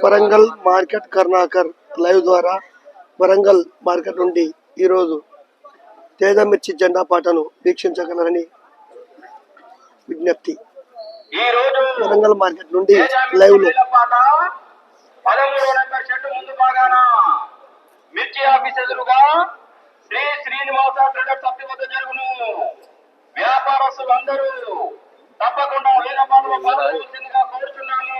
Warangal market Karunakar live ద్వారా Warangal market నుండి ఈరోజు తేజ మిర్చి జెండా పాటను వీక్షించగలరని విజ్ఞప్తి. వరంగల్ మార్కెట్ నుండి లైవ్ లో మిర్చి ఆఫీస్ ఎదురుగా శ్రీ శ్రీనివాస ట్రేడర్స్ అద్దె వద్ద జరుగును. వ్యాపారస్తులందరూ తప్పకుండా వేల పాటలు పాల్గొనవలసిందిగా కోరుతున్నాము.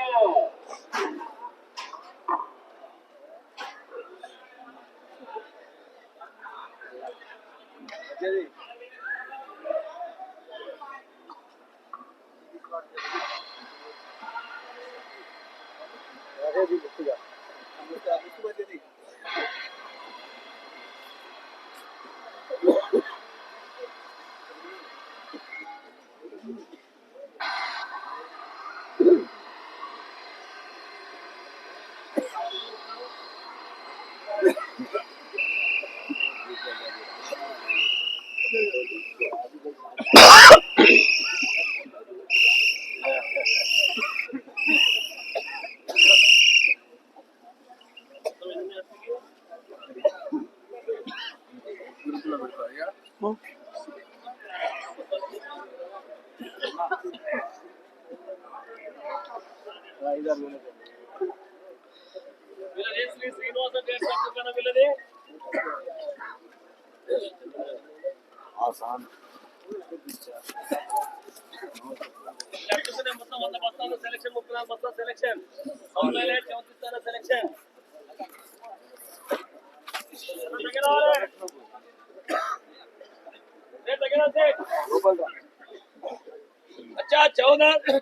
अच्छा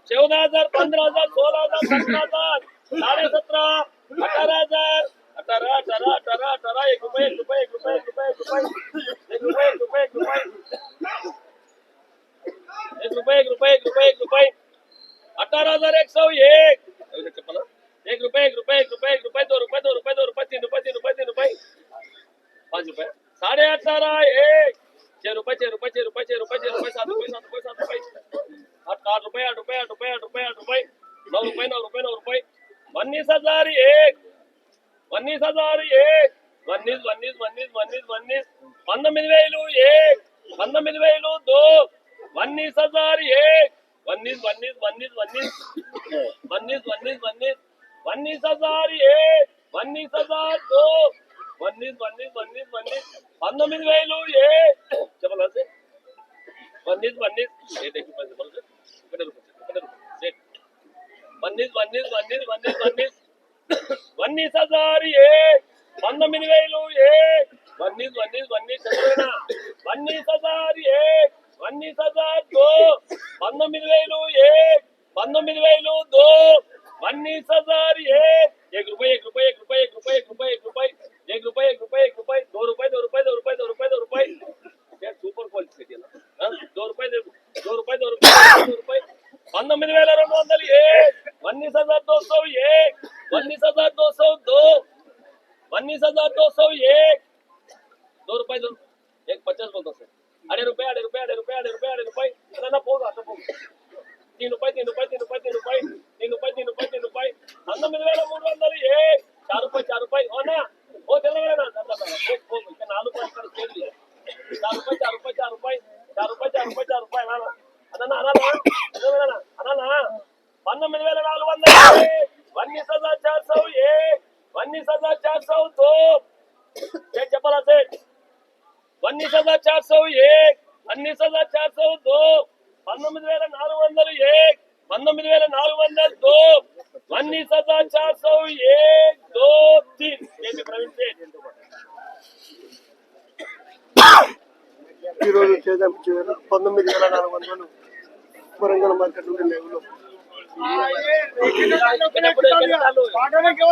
14,000 15,000 16,000 17,000 17,500 18,000 18 1 रुपये 1 रुपये 1 रुपये 1 रुपये 1 रुपये 1 रुपये 1 रुपये 1 रुपये 1 रुपये 1 रुपये 1 रुपये 18,101 చెప్పనా 1 रुपये 1 रुपये 1 रुपये 1 रुपये 2 रुपये 2 रुपये 2 रुपये 3 रुपये 3 रुपये 3 रुपये 5 रुपये 18,500 1 6 रुपये 6 रुपये 6 रुपये 6 रुपये 6 रुपये 7 रुपये 7 रुपये 7 रुपये 8 रुपये 8 रुपये 8 रुपये 8 रुपये 8 रुपये 9 रुपये 9 रुपये 9 रुपये 19,001 19,001 19,001 19,001 19,002 19,001 19,001 19,001 చెప్పాలా సార్ 19,001 2 रुपये 1 50 बोलता सर 8 रुपये 8 रुपये 8 रुपये 8 रुपये 8 रुपये ना पोगा 3 रुपये 3 रुपये 3 रुपये 3 रुपये 3 रुपये 3 रुपये 3 रुपये 19,301 4 रुपये 4 रुपये हो ना हो चलेगा ना इतना 4 रुपये 4 रुपये 4 रुपये 4 रुपये 4 रुपये 4 रुपये 4 रुपये 4 रुपये ना ना 19,401 19,401 19,402 చెప్పాలా సార్ 19,401 19,402 19,401 19,402 19,401 2 3 ప్రవీణ్ సేట్ ఈరోజు చేద్దాం 19,400 వరంగల్ మార్కెట్ నుండి లైవ్లో పాటలకి